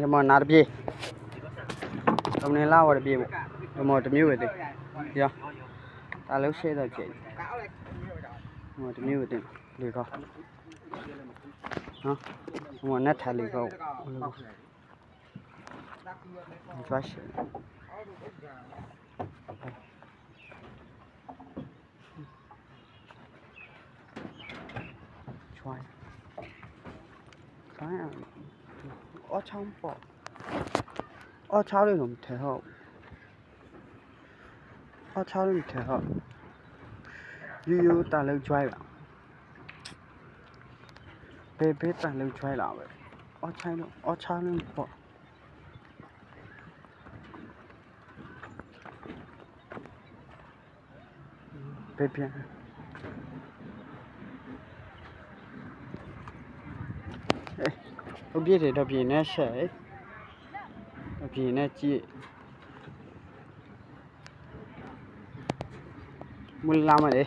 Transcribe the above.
ဒီမှာနားတပြေအမင်းလာဝရပြေပေါ့ဒီမှာတမျိုးပဲတဲ့ရောဒါလို့ရှေ့တော့ကြည့်ဒီမှာတမျိုးပဲတဲ့လေကောနော်ဒီမှာနဲ့ထားလေကော抓起来。穿，穿呀，我穿不，我穿的种太好，我穿的太好，有大路穿了，别大路穿了呗，我穿的不。被骗。哎，我别的都比那谁，都比那鸡，没拉嘛的。